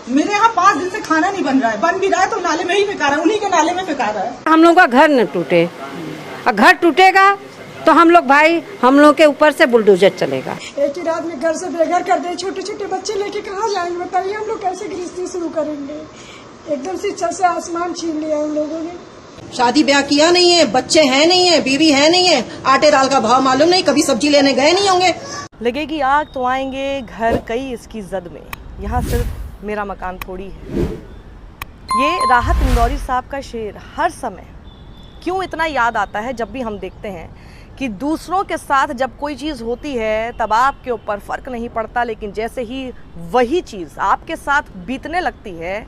मेरे यहाँ 5 दिन से खाना नहीं बन रहा है, बन भी रहा है तो नाले में ही फेंका रहा है, उन्हीं के नाले में फेंका रहा है। हम लोग का घर न टूटे, और घर टूटेगा तो हम लोग के ऊपर से बुलडोजर चलेगा। एक ही रात में घर से बेघर कर दे, छोटे छोटे बच्चे लेके कहाँ जाएंगे बताइए। हम लोग कैसे गृहस्थी शुरू करेंगे? एकदम से छत से आसमान छीन लिया उन लोगों ने। शादी ब्याह किया नहीं है, बच्चे हैं नहीं है, बीवी है नहीं है, आटे दाल का भाव मालूम नहीं, कभी सब्जी लेने गए नहीं होंगे। लगेगी आग तो आएंगे घर कई इसकी जद में, यहाँ सिर्फ मेरा मकान थोड़ी है। ये राहत इंदौरी साहब का शेर हर समय क्यों इतना याद आता है जब भी हम देखते हैं कि दूसरों के साथ जब कोई चीज़ होती है तब आपके ऊपर फ़र्क नहीं पड़ता, लेकिन जैसे ही वही चीज़ आपके साथ बीतने लगती है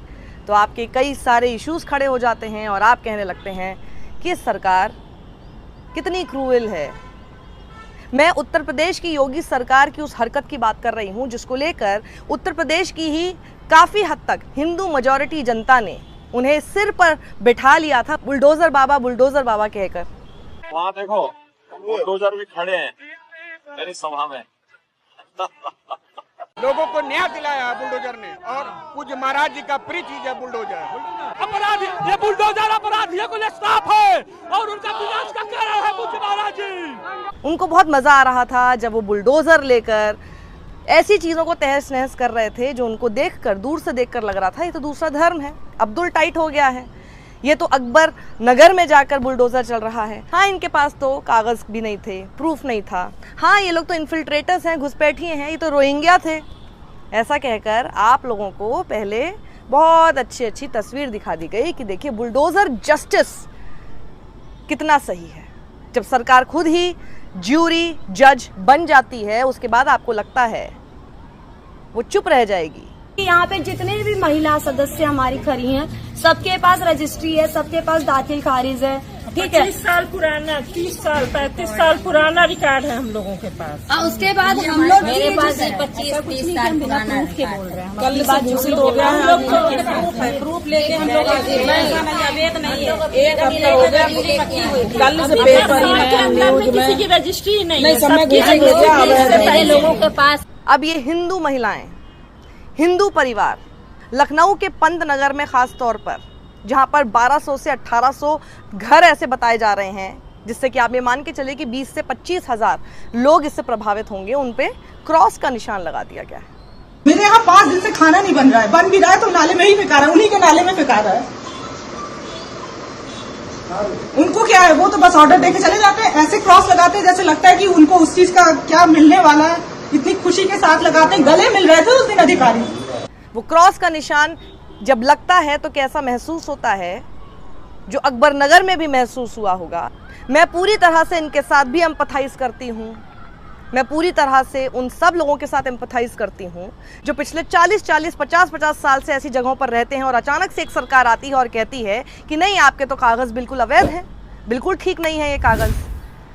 तो आपके कई सारे इश्यूज़ खड़े हो जाते हैं और आप कहने लगते हैं कि सरकार कितनी क्रूएल है। मैं उत्तर प्रदेश की योगी सरकार की उस हरकत की बात कर रही हूँ जिसको लेकर उत्तर प्रदेश की ही काफ़ी हद तक हिंदू मेजॉरिटी जनता ने उन्हें सिर पर बिठा लिया था बुलडोज़र बाबा कहकर। वहाँ देखो बुलडोजर भी खड़े हैं मेरी सभा में। लोगों को न्याय दिलाया है बुलडोजर ने, और पूज्य महाराज जी का प्रिय चीज है बुलडोजर। अपराधी ये बुलडोजर अपराधियों को साफ है और उनका विनाश का कारण है पूज्य महाराज जी। उनको बहुत मज़ा आ रहा था जब वो बुलडोज़र लेकर ऐसी चीज़ों को तहस नहस कर रहे थे जो उनको देखकर, दूर से देखकर लग रहा था ये तो दूसरा धर्म है, अब्दुल टाइट हो गया है, ये तो अकबर नगर में जाकर बुलडोज़र चल रहा है। हाँ, इनके पास तो कागज़ भी नहीं थे, प्रूफ नहीं था। हाँ, ये लोग तो इन्फिल्ट्रेटर्स हैं, घुसपैठिए हैं, ये तो रोहिंग्या थे। ऐसा कहकर आप लोगों को पहले बहुत अच्छी तस्वीर दिखा दी गई कि देखिए बुलडोज़र जस्टिस कितना सही है। जब सरकार खुद ही ज्यूरी जज बन जाती है उसके बाद आपको लगता है वो चुप रह जाएगी। यहाँ पे जितने भी महिला सदस्य हमारी खड़ी हैं सबके पास रजिस्ट्री है, सबके पास दाखिल खारिज है, ठीक है। 25 साल पुराना, 30 साल 35 साल पुराना रिकॉर्ड है हम लोगों के पास। उसके बाद हम लोग मेरे पास 25-30 साल पुराना के बोल रहे हैं। कल बात दूसरी हो गया है, हम लोग प्रूफ लेके हम लोग अवैध नहीं है, एक हफ्ता हो गया, कल से पेपर में किसी की रजिस्ट्री नहीं है लोगों के पास। अब ये हिंदू महिलाएं, हिंदू परिवार लखनऊ के पंत नगर में खास तौर पर जहां पर 1200 से 1800 घर ऐसे बताए जा रहे हैं जिससे कि आप ये मान के चले कि 20 से 25 हज़ार लोग इससे प्रभावित होंगे, उन पे क्रॉस का निशान लगा दिया गया है। मेरे यहाँ 5 दिन से खाना नहीं बन रहा है, बन भी रहा है तो नाले में ही फेंका रहा है, उन्हीं के नाले में फेंका रहा है। उनको क्या है, वो तो बस ऑर्डर देके चले जाते हैं, ऐसे क्रॉस लगाते हैं जैसे लगता है कि उनको उस चीज का क्या मिलने वाला है, इतनी खुशी के साथ लगाते हैं। गले मिल रहे थे उस दिन अधिकारी। वो क्रॉस का निशान जब लगता है तो कैसा महसूस होता है जो अकबर नगर में भी महसूस हुआ होगा। मैं पूरी तरह से इनके साथ भी एम्पथाइज करती हूँ, मैं पूरी तरह से उन सब लोगों के साथ एम्पथाइज करती हूँ जो पिछले 40-40, 50-50 साल से ऐसी जगहों पर रहते हैं और अचानक से एक सरकार आती है और कहती है कि नहीं, आपके तो कागज़ बिल्कुल अवैध हैं, बिल्कुल ठीक नहीं है ये कागज़,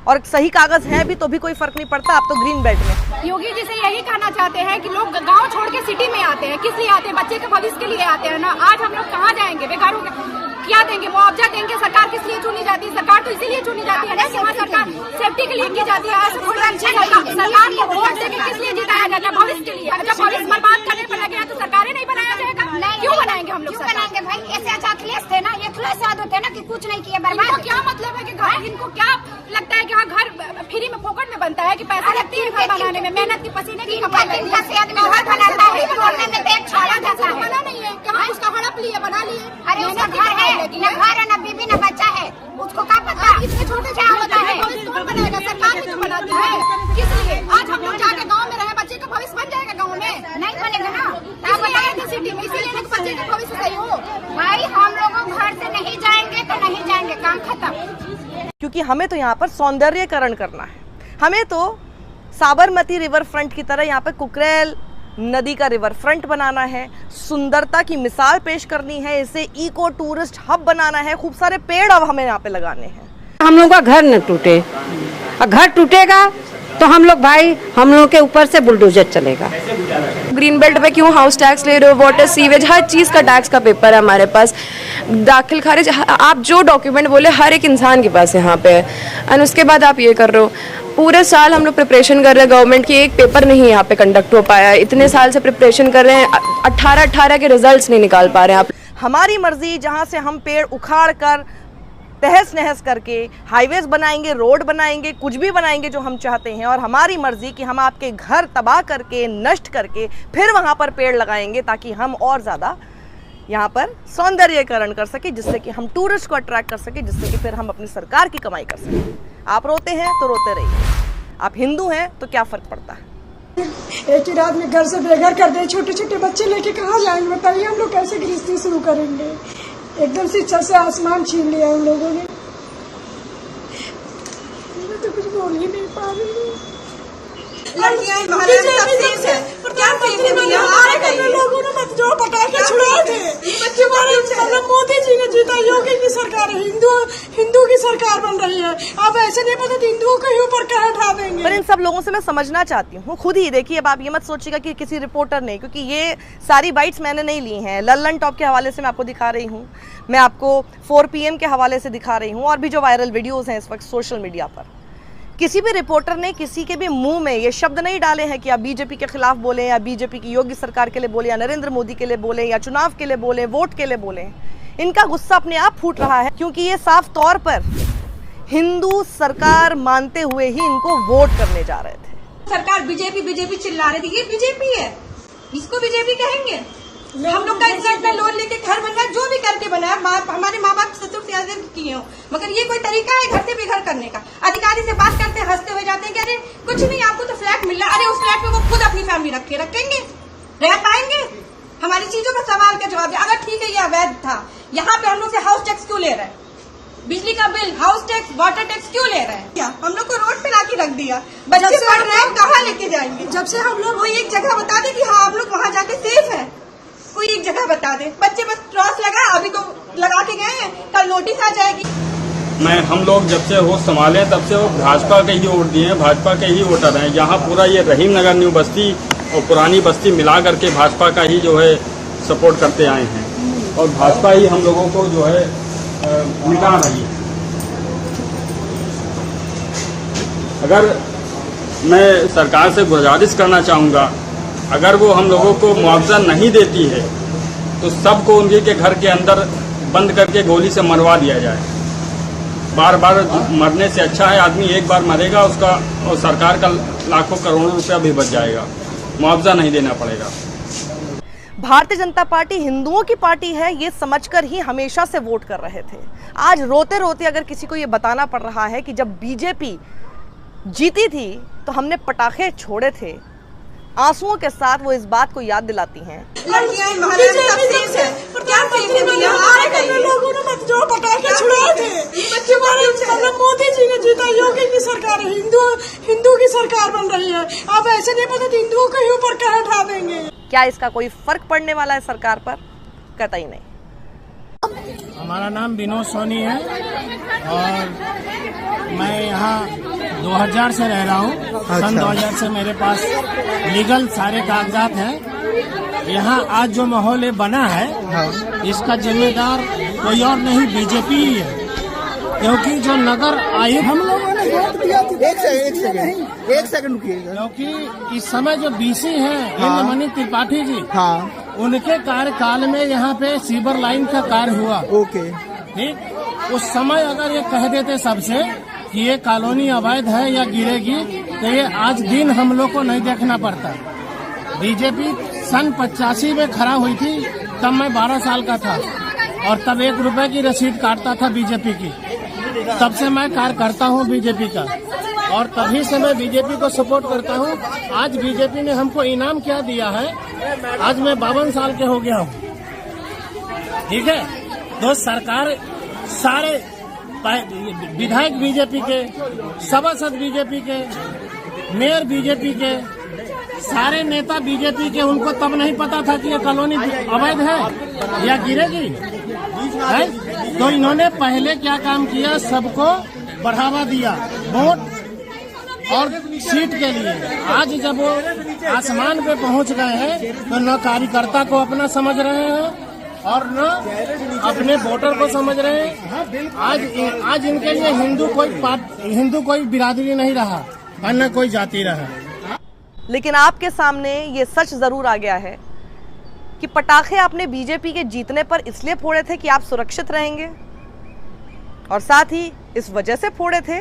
और सही कागज़ हैं भी तो भी कोई फ़र्क नहीं पड़ता, आप तो ग्रीन बेल्ट में। योगी जी से यही कहना चाहते हैं कि लोग गांव छोड़ के सिटी में आते हैं, किस लिए आते हैं? बच्चे के भविष्य के लिए आते हैं ना। आज हम लोग कहाँ जाएंगे? बेकारों के क्या देंगे? मुआवजा देंगे? सरकार किस लिए चुनी जाती है? सरकार तो इसीलिए चुनी जाती है ना कि हमारी सरकार सेफ्टी के लिए की जाती है। सरकार को वोट देके किस लिए जिताया जाता है? भविष्य के लिए। जब भविष्य बर्बाद करने पर लगे तो सरकारें नहीं बनाया जाएगा? क्यों बनाएंगे हम लोग? बनाएंगे भाई, ऐसे अच्छा अखिलेश थे ना, ये अखिलेश यादव थे ना कि कुछ नहीं किया बर्बाद। क्या मतलब है कि घर, इनको क्या लगता है कि हाँ घर फ्री में फोकट में बनता है कि पैसा लगती है घर बनाने में, मेहनत की पसीने की कमाई घर बनाता है, बोलने में पेट छोड़ा जाता है। बना नहीं है, कहाँ उसका हड़प लिए बना लिए। अरे उसका घर है, न घर है, न बीबी, न बच्चा है, उसको क्या पता इतने छोटे क्या होता है? कौन बनाएगा? सरकार भी तो बनाती है। किस लिए? आज हम लोग जाके गाँव में रहे, बच्चे का भविष्य बन जाएगा गाँव में? नहीं बनेगा ना। सिटी में इसीलिए बच्चे का भविष्य सही हो। भाई हम लोग घर से नहीं जाएंगे तो नहीं जाएंगे, काम खत्म। क्योंकि हमें तो यहाँ पर सौंदर्यकरण करना है, हमें तो साबरमती रिवर फ्रंट की तरह यहाँ पे कुकरेल नदी का रिवर फ्रंट बनाना है, सुंदरता की मिसाल पेश करनी है, इसे इको टूरिस्ट हब बनाना है, खूब सारे पेड़ अब हमें यहाँ पे लगाने हैं। हम लोग का घर न टूटे, और घर टूटेगा तो हम लोग भाई हम लोग के ऊपर से बुलडोजर चलेगा। ग्रीन बेल्ट पे क्यों हाउस टैक्स ले रहे हो, वाटर सीवेज, हर चीज़ का टैक्स का पेपर है हमारे पास, दाखिल खारिज, आप जो डॉक्यूमेंट बोले हर एक इंसान के पास यहाँ पे है। एंड उसके बाद आप ये कर रहे हो। पूरे साल हम लोग प्रिपरेशन कर रहे हैं गवर्नमेंट की, एक पेपर नहीं यहाँ पे कंडक्ट हो पाया। इतने साल से प्रिपरेशन कर रहे हैं, 18 के रिजल्ट्स नहीं निकाल पा रहे हैं आप। हमारी मर्जी, जहाँ से हम पेड़ उखाड़ कर तहस नहस करके हाईवेज बनाएंगे, रोड बनाएंगे, कुछ भी बनाएंगे जो हम चाहते हैं, और हमारी मर्जी कि हम आपके घर तबाह करके, नष्ट करके फिर वहाँ पर पेड़ लगाएंगे ताकि हम और ज़्यादा यहाँ पर सौंदर्यीकरण कर सके, जिससे कि हम टूरिस्ट को अट्रैक्ट कर सके, जिससे कि फिर हम अपनी सरकार की कमाई कर सकें। आप रोते हैं तो रोते रहिए, आप हिंदू हैं तो क्या फ़र्क पड़ता है। एक ही रात में घर से बेघर कर दे, छोटे छोटे बच्चे लेके कहाँ जाएंगे बताइए, हम लोग कैसे गृहस्थी शुरू करेंगे। एकदम से छत से आसमान छीन लिया उन लोगों ने। मैं तो कुछ बोल ही नहीं पा रही हूँ। लड़कियां लोगों ने मत जो पटाखे छुड़ाए थे, मतलब मोदी जी ने जीता, योगी की सरकार है, हिंदू की सरकार बन रही है। अब ऐसे नहीं पता हिंदुओं के ऊपर क्या उठा देंगे। पर इन सब लोगों से मैं समझना चाहती हूँ, खुद ही देखिए। अब आप ये मत सोचिएगा कि किसी रिपोर्टर ने, क्योंकि ये सारी बाइट्स मैंने नहीं ली हैं। लल्लन टॉप के हवाले से मैं आपको दिखा रही हूँ, मैं आपको 4 PM के हवाले से दिखा रही हूँ, और भी जो वायरल वीडियोज़ हैं इस वक्त सोशल मीडिया पर। किसी भी रिपोर्टर ने किसी के भी मुंह में ये शब्द नहीं डाले हैं कि आप बीजेपी के खिलाफ बोलें, या बीजेपी की योगी सरकार के लिए बोलें, या नरेंद्र मोदी के लिए बोलें, या चुनाव के लिए बोलें, वोट के लिए बोलें। इनका गुस्सा अपने आप फूट रहा है, क्योंकि ये साफ तौर पर हिंदू सरकार मानते हुए ही इनको वोट करने जा रहे थे। सरकार बीजेपी चिल्ला रही थी, ये बीजेपी है, इसको बीजेपी कहेंगे। हम लोग का इंसान में लोन लेके घर बनवा, जो भी करके बनाया, हमारे माँ बाप ससुर किए हो, मगर ये कोई तरीका है घर से बेघर करने का। अधिकारी से बात करते हंसते हुए जाते हैं कि अरे कुछ नहीं, आपको तो फ्लैट मिल रहा है। अरे उस फ्लैट में वो खुद अपनी फैमिली रखेंगे, रह पाएंगे? हमारी चीजों का सवाल का जवाब है। अगर ठीक है ये अवैध था, यहाँ पे हम लोग से हाउस टैक्स क्यों ले रहे हैं? बिजली का bill, house tax, water tax क्यों ले रहे हैं? हम लोग को रोड पे लाके रख दिया, बच्चे पढ़ रहे हैं, कहाँ लेके जाएंगे? जब से हम लोग, कोई एक जगह बता दे कि हाँ आप लोग वहाँ जाके सेफ है, कोई एक जगह बता दे। बच्चे बस क्रॉस लगा, अभी तो लगा के गए हैं, कल नोटिस आ जाएगी। हम लोग जब से होश संभाले तब से वो भाजपा के ही वोट दिए हैं, भाजपा के ही वोटर हैं। यहाँ पूरा ये रहीम नगर न्यू बस्ती और पुरानी बस्ती मिला करके भाजपा का ही जो है सपोर्ट करते आए हैं, और भाजपा ही हम लोगों को जो है मिटा रही है। अगर मैं सरकार से गुजारिश करना चाहूँगा, अगर वो हम लोगों को मुआवजा नहीं देती है तो सबको उनके के घर के अंदर बंद करके गोली से मरवा दिया जाए। बार बार मरने से अच्छा है आदमी एक बार मरेगा, उसका और सरकार का लाखों करोड़ों रुपया भी बच जाएगा, मुआवजा नहीं देना पड़ेगा। भारतीय जनता पार्टी हिंदुओं की पार्टी है, ये समझकर ही हमेशा से वोट कर रहे थे। आज रोते रोते अगर किसी को ये बताना पड़ रहा है कि जब बीजेपी जीती थी तो हमने पटाखे छोड़े थे, आंसुओं के साथ वो इस बात को याद दिलाती हैं। लड़कियां लोगों ने मत जो पटाखे छुड़ाए थे, मतलब मोदी जी ने जीता, योगी की सरकार है, हिंदू की सरकार बन रही है। अब ऐसे नहीं पता हिंदुओं के ऊपर क्या उठा देंगे। क्या इसका कोई फर्क पड़ने वाला है सरकार पर? कतई नहीं। हमारा नाम विनोद सोनी है और मैं यहाँ 2000 से रह रहा हूँ। सन 2000 से मेरे पास लीगल सारे कागजात हैं। यहाँ आज जो माहौल ये बना है, इसका जिम्मेदार कोई और नहीं बीजेपी ही है, क्योंकि जो नगर आयुक्त हम लोगों ने वोट दिया था। एक सेकंड रुकिएगा, क्योंकि इस समय जो बीसी हैं इंद्रमणि त्रिपाठी जी, उनके कार्यकाल में यहाँ पे सीवर लाइन का कार्य हुआ। ठीक, उस समय अगर ये कह देते सबसे कि ये कॉलोनी अवैध है या गिरेगी, तो ये आज दिन हम लोग को नहीं देखना पड़ता। बीजेपी सन 85 में खड़ा हुई थी, तब मैं 12 साल का था और तब 1 रुपए की रसीद काटता था बीजेपी की। तब से मैं कार्य करता हूँ बीजेपी का, और तभी से मैं बीजेपी को सपोर्ट करता हूँ। आज बीजेपी ने हमको इनाम क्या दिया है, आज मैं 52 साल के हो गया हूँ। ठीक है, तो सरकार सारे विधायक बीजेपी के, सभासद बीजेपी के, मेयर बीजेपी के, सारे नेता बीजेपी के, उनको तब नहीं पता था कि ये कॉलोनी अवैध है या गिरेगी है? तो इन्होंने पहले क्या काम किया, सबको बढ़ावा दिया, वोट और सीट के लिए आज जब वो आसमान पे पहुंच गए हैं तो न कार्यकर्ता को अपना समझ रहे हैं और न अपने वोटर को समझ रहे हैं। आज इनके लिए हिंदू कोई बिरादरी नहीं रहा और न कोई जाति रहा। लेकिन आपके सामने ये सच जरूर आ गया है कि पटाखे आपने बीजेपी के जीतने पर इसलिए फोड़े थे कि आप सुरक्षित रहेंगे, और साथ ही इस वजह से फोड़े थे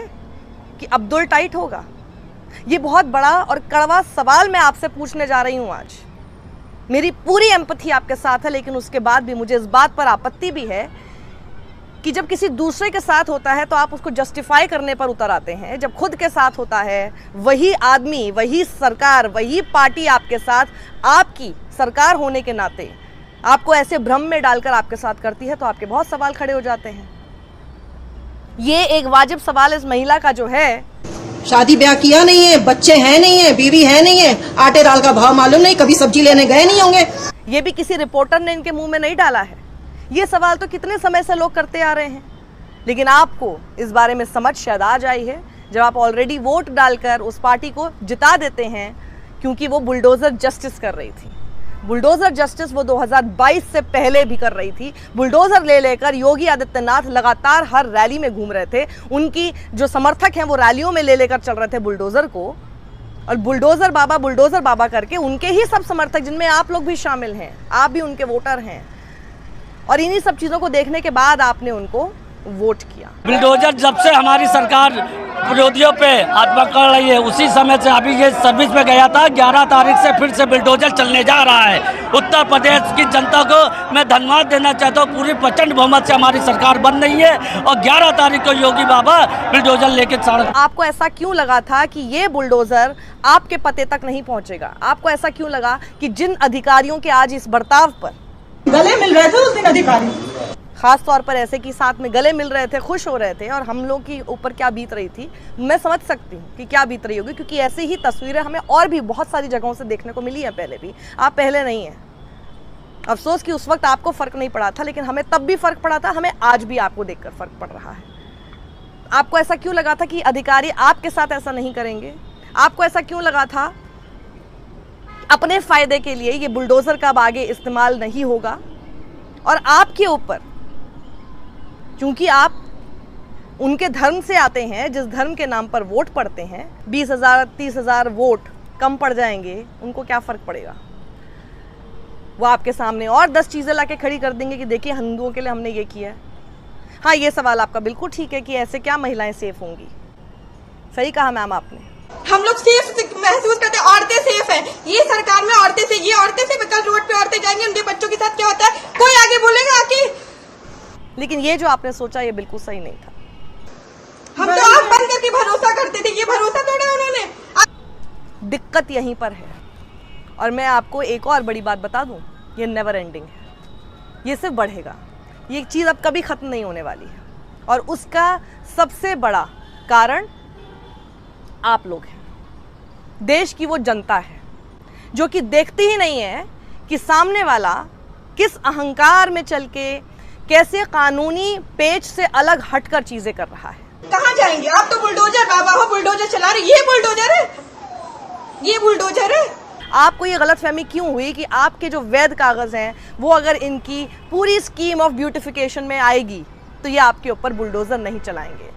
कि अब्दुल टाइट होगा। ये बहुत बड़ा और कड़वा सवाल मैं आपसे पूछने जा रही हूं आज। मेरी पूरी एम्पैथी आपके साथ है, लेकिन उसके बाद भी मुझे इस बात पर आपत्ति भी है कि जब किसी दूसरे के साथ होता है तो आप उसको जस्टिफाई करने पर उतर आते हैं। जब खुद के साथ होता है, वही आदमी, वही सरकार, वही पार्टी आपके साथ, आपकी सरकार होने के नाते आपको ऐसे भ्रम में डालकर आपके साथ करती है, तो आपके बहुत सवाल खड़े हो जाते हैं। ये एक वाजिब सवाल इस महिला का जो है, शादी ब्याह किया नहीं है, बच्चे हैं नहीं है, बीवी है नहीं है, आटे दाल का भाव मालूम नहीं, कभी सब्जी लेने गए नहीं होंगे। ये भी किसी रिपोर्टर ने इनके मुंह में नहीं डाला है। ये सवाल तो कितने समय से लोग करते आ रहे हैं, लेकिन आपको इस बारे में समझ शायद आज आई है जब आप ऑलरेडी वोट डालकर उस पार्टी को जिता देते हैं, क्योंकि वो बुलडोजर जस्टिस कर रही थी। बुलडोजर जस्टिस वो 2022 से पहले भी कर रही थी। बुलडोजर ले लेकर योगी आदित्यनाथ लगातार हर रैली में घूम रहे थे। उनकी जो समर्थक हैं वो रैलियों में ले लेकर चल रहे थे बुलडोजर को, और बुलडोजर बाबा करके उनके ही सब समर्थक, जिनमें आप लोग भी शामिल हैं, आप भी उनके वोटर हैं, और इन्हीं सब चीज़ों को देखने के बाद आपने उनको वोट किया। बुलडोजर जब से हमारी सरकार विरोधियों पे हाथ पकड़ रही है, उसी समय से अभी ये सर्विस में गया था। 11 तारीख से फिर से बुलडोजर चलने जा रहा है। उत्तर प्रदेश की जनता को मैं धन्यवाद देना चाहता हूँ, पूरी प्रचंड बहुमत से हमारी सरकार बन रही है, और 11 तारीख को योगी बाबा बुलडोजर लेके सड़क। आपको ऐसा क्यों लगा था कि ये बुलडोजर आपके पते तक नहीं पहुँचेगा? आपको ऐसा क्यों लगा कि जिन अधिकारियों के आज इस बर्ताव पर गले मिल रहे थे उस दिन अधिकारी, खास तौर पर ऐसे कि साथ में गले मिल रहे थे, खुश हो रहे थे, और हम लोग की ऊपर क्या बीत रही थी, मैं समझ सकती हूँ कि क्या बीत रही होगी, क्योंकि ऐसे ही तस्वीरें हमें और भी बहुत सारी जगहों से देखने को मिली है। पहले भी आप पहले नहीं हैं। अफसोस कि उस वक्त आपको फर्क नहीं पड़ा था, लेकिन हमें तब भी फर्क पड़ा था, हमें आज भी आपको देखकर फर्क पड़ रहा है। आपको ऐसा क्यों लगा था कि अधिकारी आपके साथ ऐसा नहीं करेंगे? आपको ऐसा क्यों लगा था अपने फायदे के लिए ये बुलडोजर का अब आगे इस्तेमाल नहीं होगा? और आपके ऊपर, क्योंकि आप उनके धर्म से आते हैं, जिस धर्म के नाम पर वोट पड़ते हैं, 20,000 30,000 वोट कम पड़ जाएंगे, उनको क्या फ़र्क पड़ेगा? वो आपके सामने और 10 चीज़ें लाके खड़ी कर देंगे कि देखिए हिंदुओं के लिए हमने ये किया है। हाँ, ये सवाल आपका बिल्कुल ठीक है कि ऐसे क्या महिलाएं सेफ होंगी। सही कहा मैम आपने। हम लोग सेफ महसूस करते हैं, औरतें सेफ हैं। ये सरकार में औरतें से, ये औरतें से कल रोड पे औरतें जाएंगी, उनके बच्चों के साथ क्या होता है कोई आगे बोलेगा आके? लेकिन ये जो आपने सोचा ये बिल्कुल सही नहीं था। हम तो आंख बंद करके भरोसा करते थे, ये भरोसा तोड़ा उन्होंने। दिक्कत यहीं पर है, और मैं आपको एक और बड़ी बात बता दूं, ये नेवर एंडिंग है, ये सिर्फ बढ़ेगा। ये चीज़ अब कभी ख़त्म नहीं होने वाली है, और उसका सबसे बड़ा कारण आप लोग हैं। देश की वो जनता है जो कि देखती ही नहीं है कि सामने वाला किस अहंकार में चल के कैसे कानूनी पेच से अलग हटकर चीजें कर रहा है। कहाँ जाएंगे आप? तो बुलडोजर बाबा हो, बुलडोजर चला रहे। ये बुलडोजर है, ये बुलडोजर है। आपको ये गलतफहमी क्यों हुई कि आपके जो वैध कागज हैं वो अगर इनकी पूरी स्कीम ऑफ ब्यूटिफिकेशन में आएगी तो ये आपके ऊपर बुलडोजर नहीं चलाएंगे?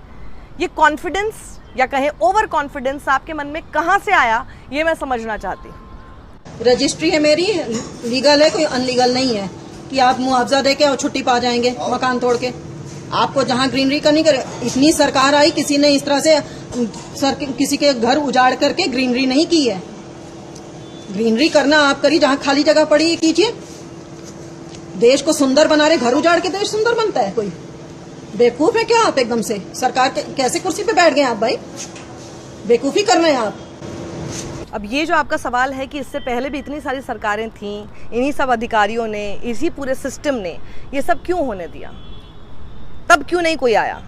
ये कॉन्फिडेंस या कहें ओवर कॉन्फिडेंस आपके मन में कहां से आया, ये मैं समझना चाहती हूँ। रजिस्ट्री है मेरी, लीगल है, कोई अनलीगल नहीं है कि आप मुआवजा देके और छुट्टी पा जाएंगे मकान तोड़ के। आपको जहाँ ग्रीनरी करनी करे, इतनी सरकार आई, किसी ने इस तरह से किसी के घर उजाड़ करके ग्रीनरी नहीं की है। ग्रीनरी करना आप करिए, जहाँ खाली जगह पड़ी कीजिए। देश को सुंदर बना रहे, घर उजाड़ के देश सुंदर बनता है? कोई बेवकूफ है क्या आप? एकदम से सरकार कैसे कुर्सी पे बैठ गए आप भाई? बेवकूफी कर रहे हैं आप। अब ये जो आपका सवाल है कि इससे पहले भी इतनी सारी सरकारें थीं, इन्हीं सब अधिकारियों ने, इसी पूरे सिस्टम ने ये सब क्यों होने दिया, तब क्यों नहीं कोई आया?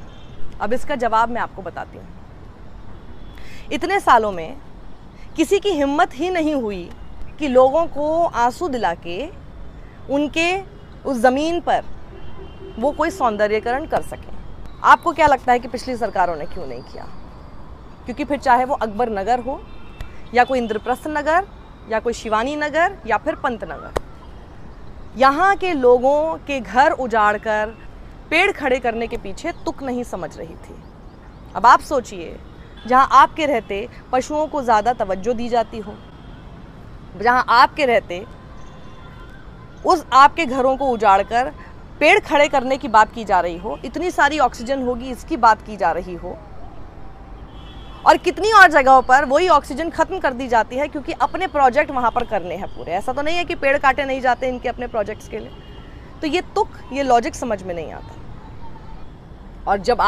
अब इसका जवाब मैं आपको बताती हूँ। इतने सालों में किसी की हिम्मत ही नहीं हुई कि लोगों को आंसू दिला के उनके उस ज़मीन पर वो कोई सौंदर्यीकरण कर सकें। आपको क्या लगता है कि पिछली सरकारों ने क्यों नहीं किया? क्योंकि फिर चाहे वो अकबर नगर हो या कोई इंद्रप्रस्थ नगर या कोई शिवानी नगर या फिर पंत नगर, यहाँ के लोगों के घर उजाड़कर पेड़ खड़े करने के पीछे तुक नहीं समझ रही थी। अब आप सोचिए, जहाँ आपके रहते पशुओं को ज़्यादा तवज्जो दी जाती हो, जहाँ आपके रहते उस आपके घरों को उजाड़कर पेड़ खड़े करने की बात की जा रही हो, इतनी सारी ऑक्सीजन होगी इसकी बात की जा रही हो, और कितनी और जगहों पर वही ऑक्सीजन खत्म कर दी जाती है क्योंकि अपने प्रोजेक्ट वहाँ पर करने हैं पूरे। ऐसा तो नहीं है कि पेड़ काटे नहीं जाते इनके अपने प्रोजेक्ट्स के लिए। तो ये तुक, ये लॉजिक समझ में नहीं आता। और जब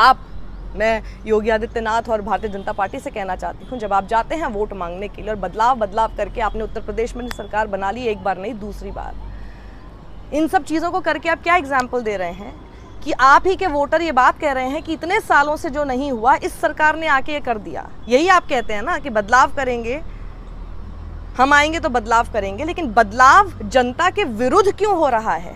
मैं योगी आदित्यनाथ और भारतीय जनता पार्टी से कहना चाहती हूँ, जब आप जाते हैं वोट मांगने के लिए और बदलाव करके आपने उत्तर प्रदेश में सरकार बना ली, एक बार नहीं दूसरी बार, इन सब चीज़ों को करके आप क्या एग्जाम्पल दे रहे हैं कि आप ही के वोटर ये बात कह रहे हैं कि इतने सालों से जो नहीं हुआ इस सरकार ने आके ये कर दिया। यही आप कहते हैं ना कि बदलाव करेंगे, हम आएंगे तो बदलाव करेंगे, लेकिन बदलाव जनता के विरुद्ध क्यों हो रहा है?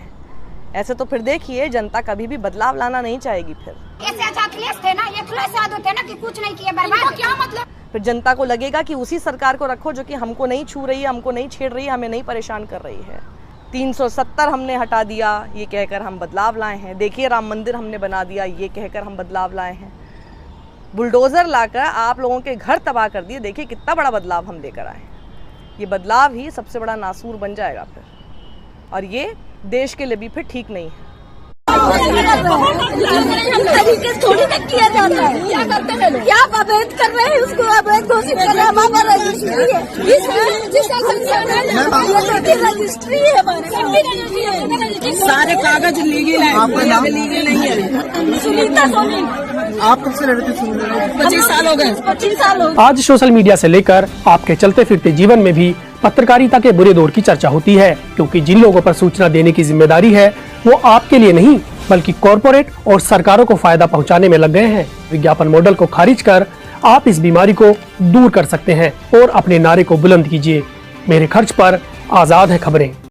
ऐसे तो फिर देखिए जनता कभी भी बदलाव लाना नहीं चाहेगी। फिर ऐसे अखिलेश थे ना, ये अखिलेश यादव थे ना कि कुछ नहीं किया, बर्बाद। क्या मतलब? फिर जनता को लगेगा कि उसी सरकार को रखो जो कि हमको नहीं छू रही है, हमको नहीं छेड़ रही है, हमें नहीं परेशान कर रही है। 370 हमने हटा दिया ये कहकर हम बदलाव लाए हैं। देखिए राम मंदिर हमने बना दिया ये कहकर हम बदलाव लाए हैं। बुलडोजर लाकर आप लोगों के घर तबाह कर दिए, देखिए कितना बड़ा बदलाव हम लेकर आए। ये बदलाव ही सबसे बड़ा नासूर बन जाएगा फिर, और ये देश के लिए भी फिर ठीक नहीं है। तरीके थोड़ी तक किया जाता है। क्या करते हैं लोग? क्या अवैध कर रहे हैं, उसको अवैध घोषित कर रहे हैं। हमारा रजिस्ट्री है, रजिस्ट्री है, सारे कागज लीगल है। आपका नाम? लीगल नहीं है। सुनीता सोनी। आप कब से रहते थे? 25 साल हो गए। 25 साल हो गए। आज सोशल मीडिया से लेकर आपके चलते फिरते जीवन में भी पत्रकारिता के बुरे दौर की चर्चा होती है, क्योंकि जिन लोगों पर सूचना देने की जिम्मेदारी है वो आपके लिए नहीं बल्कि कॉरपोरेट और सरकारों को फायदा पहुंचाने में लग गए हैं। विज्ञापन मॉडल को खारिज कर आप इस बीमारी को दूर कर सकते हैं और अपने नारे को बुलंद कीजिए। मेरे खर्च पर आजाद है खबरें।